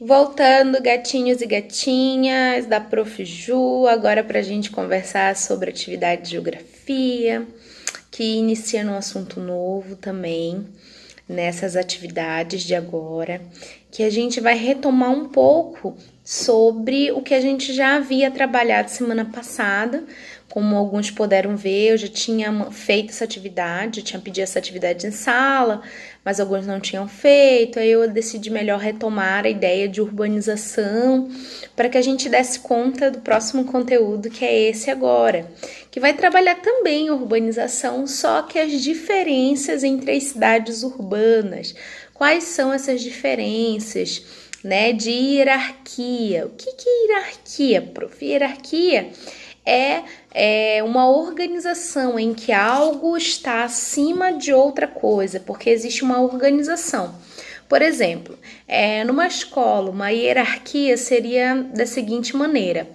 Voltando, gatinhos e gatinhas da Prof. Ju, agora para a gente conversar sobre atividade de geografia, que inicia num assunto novo também, nessas atividades de agora, que a gente vai retomar um pouco sobre o que a gente já havia trabalhado semana passada. Como alguns puderam ver, eu já tinha feito essa atividade, eu tinha pedido essa atividade em sala, mas alguns não tinham feito, aí eu decidi melhor retomar a ideia de urbanização para que a gente desse conta do próximo conteúdo, que é esse agora, que vai trabalhar também urbanização, só que as diferenças entre as cidades urbanas. Quais são essas diferenças, né, de hierarquia? O que é hierarquia, prof? Hierarquia é uma organização em que algo está acima de outra coisa, porque existe uma organização. Por exemplo, numa escola, uma hierarquia seria da seguinte maneira: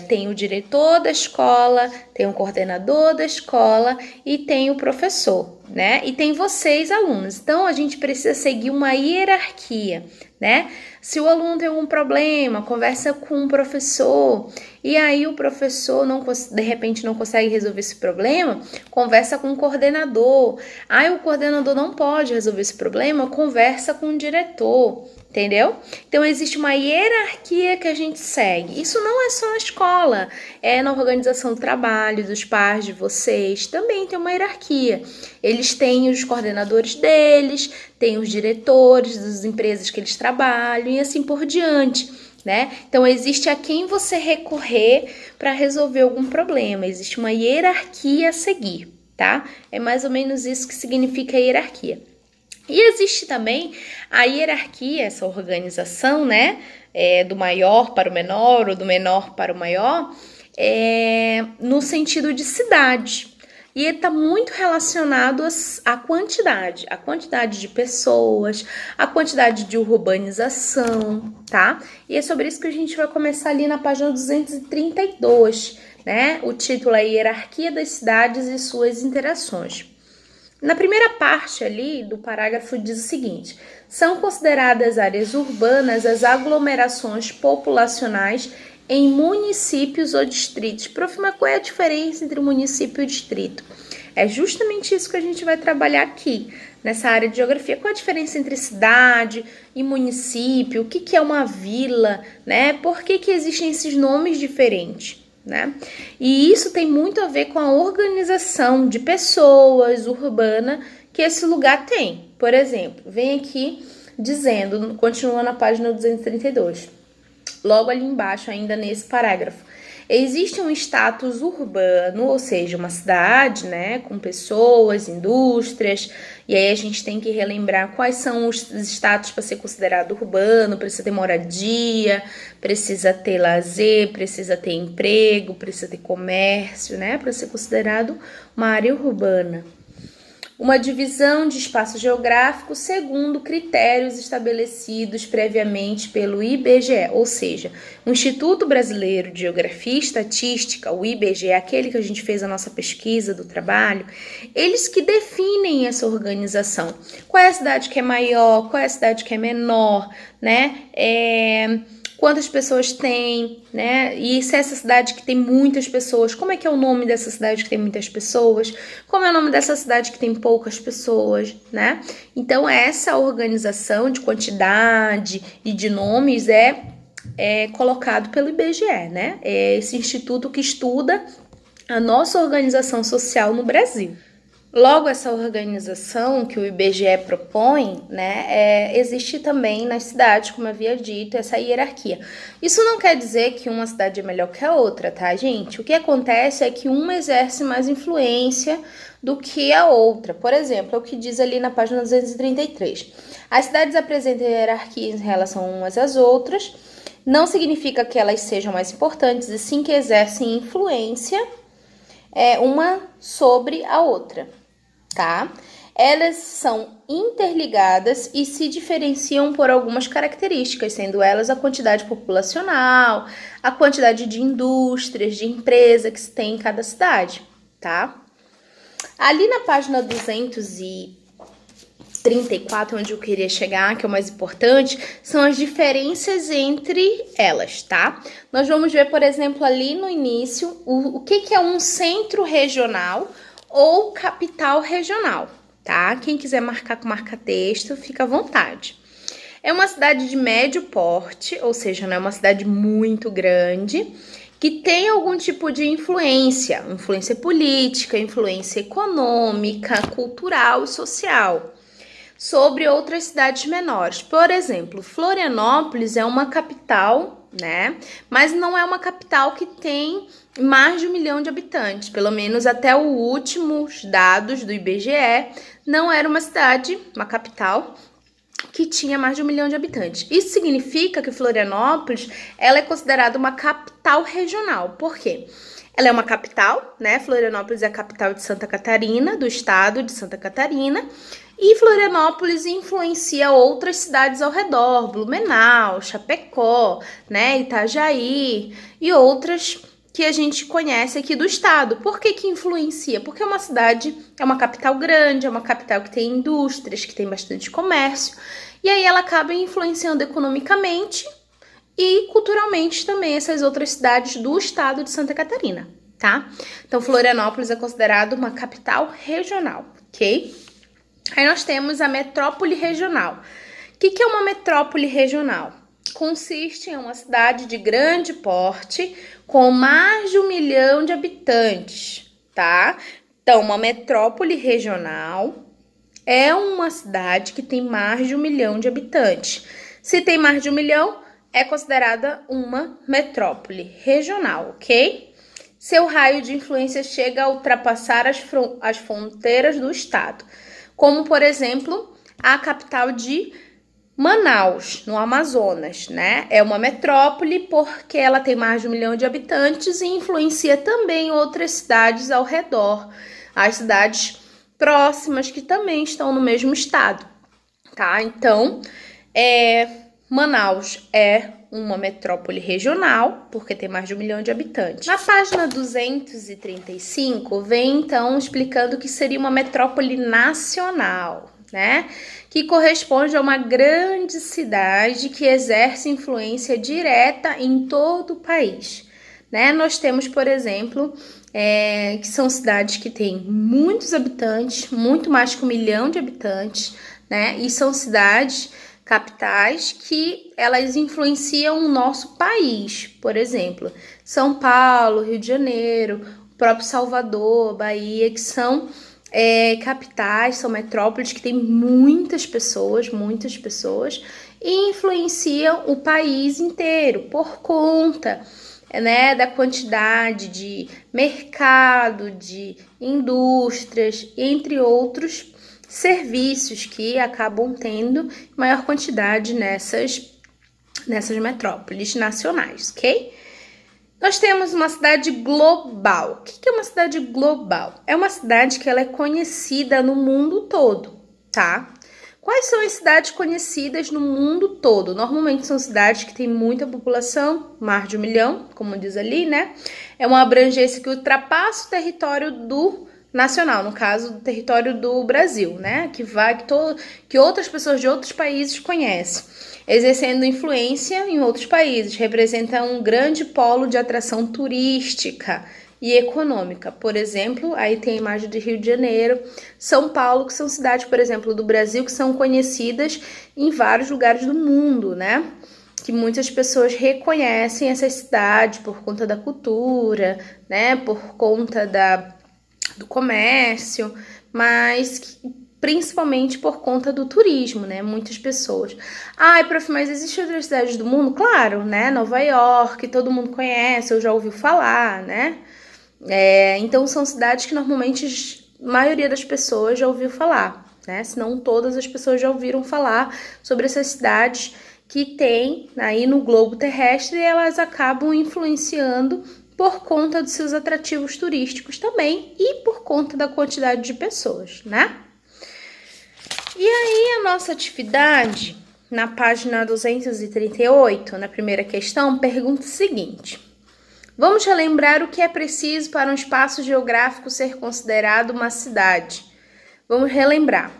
tem o diretor da escola, tem o coordenador da escola e tem o professor, né? E tem vocês, alunos. Então, a gente precisa seguir uma hierarquia, né? Se o aluno tem algum problema, conversa com o professor, e aí o professor de repente não consegue resolver esse problema, conversa com o coordenador. Aí o coordenador não pode resolver esse problema, conversa com o diretor, entendeu? Então existe uma hierarquia que a gente segue. Isso não é só na escola, é na organização do trabalho, dos pais de vocês, também tem uma hierarquia. Eles têm os coordenadores deles, têm os diretores das empresas que eles trabalham e assim por diante, né? Então existe a quem você recorrer para resolver algum problema, existe uma hierarquia a seguir, tá? É mais ou menos isso que significa hierarquia. E existe também a hierarquia, essa organização, né? Do maior para o menor ou do menor para o maior, no sentido de cidade. E está muito relacionado à quantidade de pessoas, a quantidade de urbanização, tá? E é sobre isso que a gente vai começar ali na página 232, né? O título é Hierarquia das Cidades e Suas Interações. Na primeira parte ali do parágrafo diz o seguinte: são consideradas áreas urbanas as aglomerações populacionais em municípios ou distritos. Prof, mas qual é a diferença entre município e distrito? É justamente isso que a gente vai trabalhar aqui, nessa área de geografia. Qual a diferença entre cidade e município? O que é uma vila, né? Por que existem esses nomes diferentes, né? E isso tem muito a ver com a organização de pessoas urbana que esse lugar tem. Por exemplo, vem aqui dizendo, continua na página 232. Logo ali embaixo, ainda nesse parágrafo, existe um status urbano, ou seja, uma cidade, né, com pessoas, indústrias, e aí a gente tem que relembrar quais são os status para ser considerado urbano. Precisa ter moradia, precisa ter lazer, precisa ter emprego, precisa ter comércio, né, para ser considerado uma área urbana. Uma divisão de espaço geográfico segundo critérios estabelecidos previamente pelo IBGE, ou seja, o Instituto Brasileiro de Geografia e Estatística, o IBGE, aquele que a gente fez a nossa pesquisa do trabalho, eles que definem essa organização. Qual é a cidade que é maior, qual é a cidade que é menor, né? Quantas pessoas tem, né? E se essa cidade que tem muitas pessoas, como é que é o nome dessa cidade que tem muitas pessoas? Como é o nome dessa cidade que tem poucas pessoas, né? Então, essa organização de quantidade e de nomes é colocado pelo IBGE, né? É esse instituto que estuda a nossa organização social no Brasil. Logo, essa organização que o IBGE propõe, né, existe também nas cidades, como eu havia dito, essa hierarquia. Isso não quer dizer que uma cidade é melhor que a outra, tá, gente? O que acontece é que uma exerce mais influência do que a outra. Por exemplo, é o que diz ali na página 233. As cidades apresentam hierarquias em relação umas às outras. Não significa que elas sejam mais importantes, e sim que exercem influência uma sobre a outra. Tá? Elas são interligadas e se diferenciam por algumas características, sendo elas a quantidade populacional, a quantidade de indústrias, de empresas que se tem em cada cidade, tá? Ali na página 200 34, onde eu queria chegar, que é o mais importante, são as diferenças entre elas, tá? Nós vamos ver, por exemplo, ali no início, o que é um centro regional ou capital regional, tá? Quem quiser marcar com marca-texto, fica à vontade. É uma cidade de médio porte, ou seja, não é uma cidade muito grande, que tem algum tipo de influência política, influência econômica, cultural e social, sobre outras cidades menores. Por exemplo, Florianópolis é uma capital, né? Mas não é uma capital que tem mais de 1 milhão de habitantes. Pelo menos até os últimos dados do IBGE, não era uma cidade, uma capital que tinha mais de 1 milhão de habitantes. Isso significa que Florianópolis, ela é considerada uma capital regional. Por quê? Ela é uma capital, né? Florianópolis é a capital de Santa Catarina, do estado de Santa Catarina, e Florianópolis influencia outras cidades ao redor, Blumenau, Chapecó, né? Itajaí e outras que a gente conhece aqui do estado. Por que que influencia? Porque é uma cidade, é uma capital grande, é uma capital que tem indústrias, que tem bastante comércio, e aí ela acaba influenciando economicamente e culturalmente também essas outras cidades do estado de Santa Catarina, tá? Então, Florianópolis é considerado uma capital regional, ok? Aí nós temos a metrópole regional. O que é uma metrópole regional? Consiste em uma cidade de grande porte com mais de 1 milhão de habitantes, tá? Então, uma metrópole regional é uma cidade que tem mais de 1 milhão de habitantes. Se tem mais de 1 milhão, é considerada uma metrópole regional, ok? Seu raio de influência chega a ultrapassar as fronteiras do estado, como, por exemplo, a capital de Manaus, no Amazonas, né? É uma metrópole porque ela tem mais de 1 milhão de habitantes e influencia também outras cidades ao redor, as cidades próximas que também estão no mesmo estado, tá? Então, Manaus é uma metrópole regional, porque tem mais de 1 milhão de habitantes. Na página 235, vem então explicando que seria uma metrópole nacional, né? Que corresponde a uma grande cidade que exerce influência direta em todo o país, né? Nós temos, por exemplo, que são cidades que têm muitos habitantes, muito mais que 1 milhão de habitantes, né? E são cidades capitais que elas influenciam o nosso país, por exemplo, São Paulo, Rio de Janeiro, o próprio Salvador, Bahia, que são capitais, são metrópoles que têm muitas pessoas e influenciam o país inteiro por conta, né, da quantidade de mercado, de indústrias, entre outros serviços que acabam tendo maior quantidade nessas metrópoles nacionais, ok? Nós temos uma cidade global. O que é uma cidade global? É uma cidade que ela é conhecida no mundo todo, tá? Quais são as cidades conhecidas no mundo todo? Normalmente são cidades que têm muita população, mais de 1 milhão, como diz ali, né? É uma abrangência que ultrapassa o território do nacional, no caso do território do Brasil, né? Que outras pessoas de outros países conhecem, exercendo influência em outros países, representa um grande polo de atração turística e econômica. Por exemplo, aí tem a imagem de Rio de Janeiro, São Paulo, que são cidades, por exemplo, do Brasil, que são conhecidas em vários lugares do mundo, né? Que muitas pessoas reconhecem essa cidade por conta da cultura, né? Por conta do comércio, mas principalmente por conta do turismo, né? Muitas pessoas. Ai, prof, mas existem outras cidades do mundo? Claro, né? Nova York, todo mundo conhece, eu já ouvi falar, né? Então são cidades que normalmente a maioria das pessoas já ouviu falar, né? Se não todas as pessoas já ouviram falar sobre essas cidades que tem aí no globo terrestre e elas acabam influenciando por conta dos seus atrativos turísticos também e por conta da quantidade de pessoas, né? E aí a nossa atividade, na página 238, na primeira questão, pergunta o seguinte: vamos relembrar o que é preciso para um espaço geográfico ser considerado uma cidade. Vamos relembrar.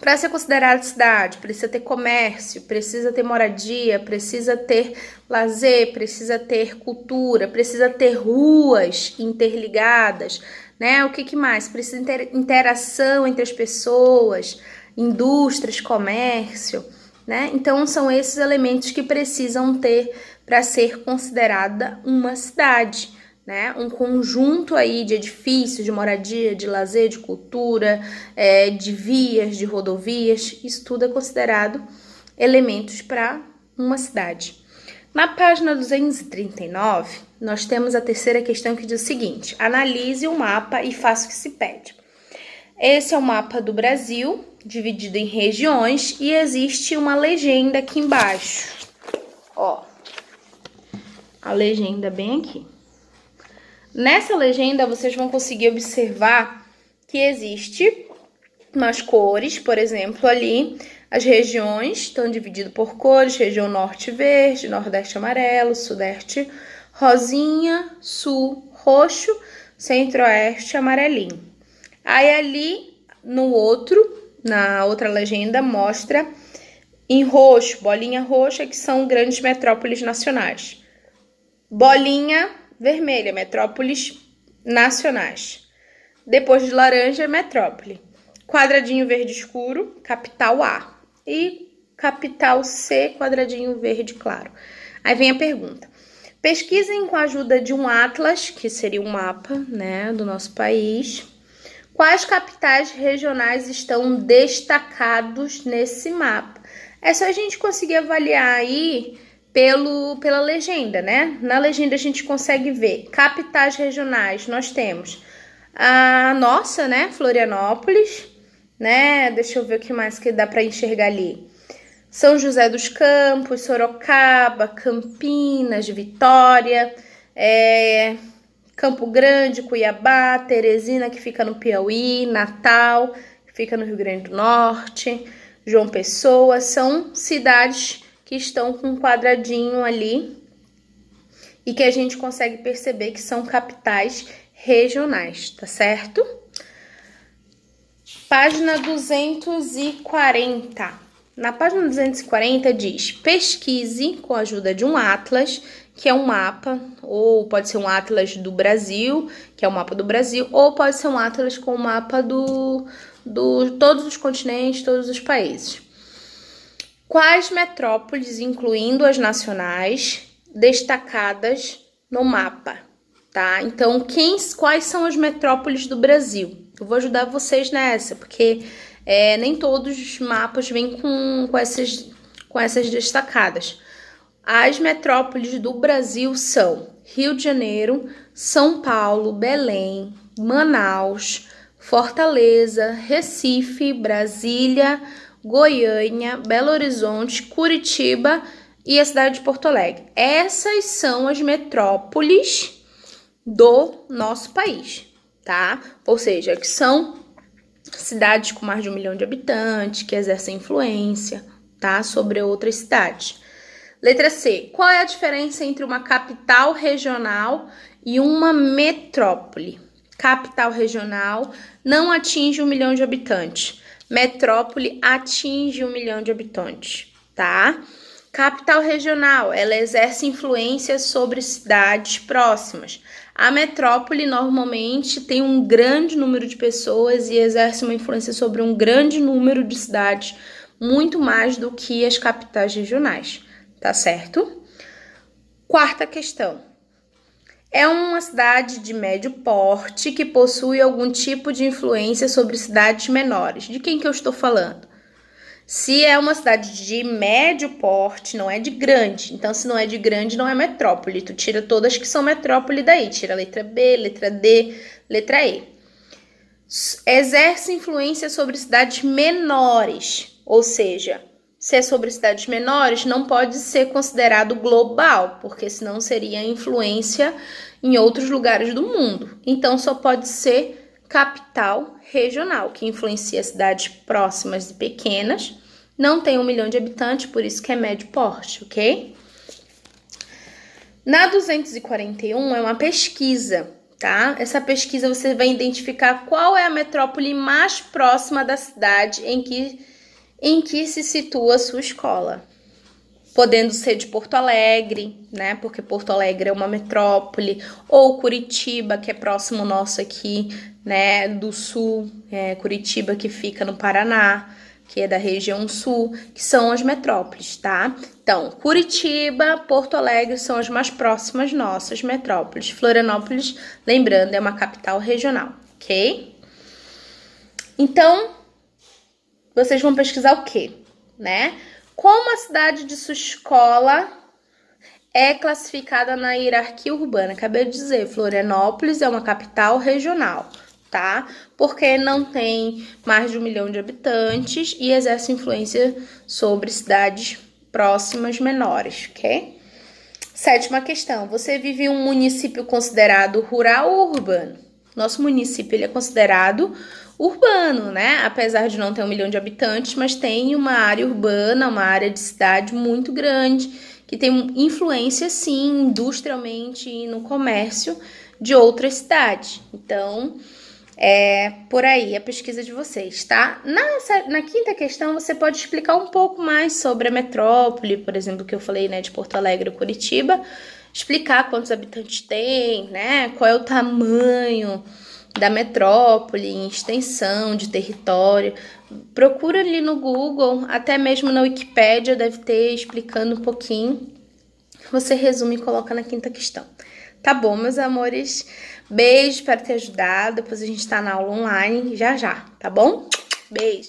Para ser considerada cidade, precisa ter comércio, precisa ter moradia, precisa ter lazer, precisa ter cultura, precisa ter ruas interligadas, né? O que mais? Precisa ter interação entre as pessoas, indústrias, comércio, né? Então, são esses elementos que precisam ter para ser considerada uma cidade, né? Um conjunto aí de edifícios, de moradia, de lazer, de cultura, de vias, de rodovias, isso tudo é considerado elementos para uma cidade. Na página 239, nós temos a terceira questão que diz o seguinte: analise o mapa e faça o que se pede. Esse é o mapa do Brasil, dividido em regiões, e existe uma legenda aqui embaixo. Ó, a legenda bem aqui. Nessa legenda, vocês vão conseguir observar que existe umas cores, por exemplo, ali, as regiões estão divididas por cores: região norte verde, nordeste amarelo, sudeste rosinha, sul roxo, centro-oeste amarelinho. Aí ali, na outra legenda, mostra em roxo, bolinha roxa, que são grandes metrópoles nacionais. Bolinha vermelha, metrópoles nacionais. Depois de laranja, metrópole. Quadradinho verde escuro, capital A. E capital C, quadradinho verde claro. Aí vem a pergunta. Pesquisem com a ajuda de um atlas, que seria um mapa, né, do nosso país. Quais capitais regionais estão destacados nesse mapa? É só a gente conseguir avaliar aí pela legenda, né? Na legenda a gente consegue ver capitais regionais. Nós temos a nossa, né, Florianópolis, né? Deixa eu ver o que mais que dá para enxergar ali. São José dos Campos, Sorocaba, Campinas, Vitória, Campo Grande, Cuiabá, Teresina, que fica no Piauí, Natal, que fica no Rio Grande do Norte, João Pessoa. São cidades que estão com um quadradinho ali e que a gente consegue perceber que são capitais regionais, tá certo? Página 240. Na página 240 diz: pesquise com a ajuda de um atlas, que é um mapa, ou pode ser um atlas do Brasil, que é o mapa do Brasil, ou pode ser um atlas com o mapa do todos os continentes, todos os países. Quais metrópoles, incluindo as nacionais, destacadas no mapa, tá? Então, quais são as metrópoles do Brasil? Eu vou ajudar vocês nessa, porque nem todos os mapas vêm com essas destacadas. As metrópoles do Brasil são Rio de Janeiro, São Paulo, Belém, Manaus, Fortaleza, Recife, Brasília, Goiânia, Belo Horizonte, Curitiba e a cidade de Porto Alegre. Essas são as metrópoles do nosso país, tá? Ou seja, que são cidades com mais de 1 milhão de habitantes, que exercem influência, tá? Sobre outras cidades. Letra C. Qual é a diferença entre uma capital regional e uma metrópole? Capital regional não atinge 1 milhão de habitantes. Metrópole atinge 1 milhão de habitantes, tá? Capital regional, ela exerce influência sobre cidades próximas. A metrópole normalmente tem um grande número de pessoas e exerce uma influência sobre um grande número de cidades, muito mais do que as capitais regionais, tá certo? Quarta questão. É uma cidade de médio porte que possui algum tipo de influência sobre cidades menores. De quem que eu estou falando? Se é uma cidade de médio porte, não é de grande. Então, se não é de grande, não é metrópole. Tu tira todas que são metrópole daí. Tira a letra B, letra D, letra E. Exerce influência sobre cidades menores. Ou seja, se é sobre cidades menores, não pode ser considerado global, porque senão seria influência em outros lugares do mundo. Então, só pode ser capital regional, que influencia cidades próximas e pequenas. Não tem 1 milhão de habitantes, por isso que é médio porte, ok? Na 241 é uma pesquisa, tá? Essa pesquisa você vai identificar qual é a metrópole mais próxima da cidade em que em que se situa a sua escola. Podendo ser de Porto Alegre, né? Porque Porto Alegre é uma metrópole, ou Curitiba, que é próximo nosso aqui, né? Do sul, Curitiba, que fica no Paraná, que é da região sul, que são as metrópoles, tá? Então, Curitiba, Porto Alegre são as mais próximas nossas metrópoles. Florianópolis, lembrando, é uma capital regional, ok? Então, vocês vão pesquisar o quê, né? Como a cidade de sua escola é classificada na hierarquia urbana? Acabei de dizer, Florianópolis é uma capital regional, tá? Porque não tem mais de 1 milhão de habitantes e exerce influência sobre cidades próximas menores, ok? 7ª questão, você vive em um município considerado rural ou urbano? Nosso município ele é considerado urbano, né? Apesar de não ter 1 milhão de habitantes, mas tem uma área urbana, uma área de cidade muito grande, que tem influência, sim, industrialmente e no comércio de outras cidades. Então, é por aí a pesquisa de vocês, tá? Na 5ª questão, você pode explicar um pouco mais sobre a metrópole, por exemplo, que eu falei, né, de Porto Alegre ou Curitiba, explicar quantos habitantes tem, né, qual é o tamanho da metrópole, em extensão de território. Procura ali no Google, até mesmo na Wikipédia deve ter explicando um pouquinho. Você resume e coloca na 5ª questão. Tá bom, meus amores? Beijo, espero ter ajudado. Depois a gente tá na aula online já, tá bom? Beijo!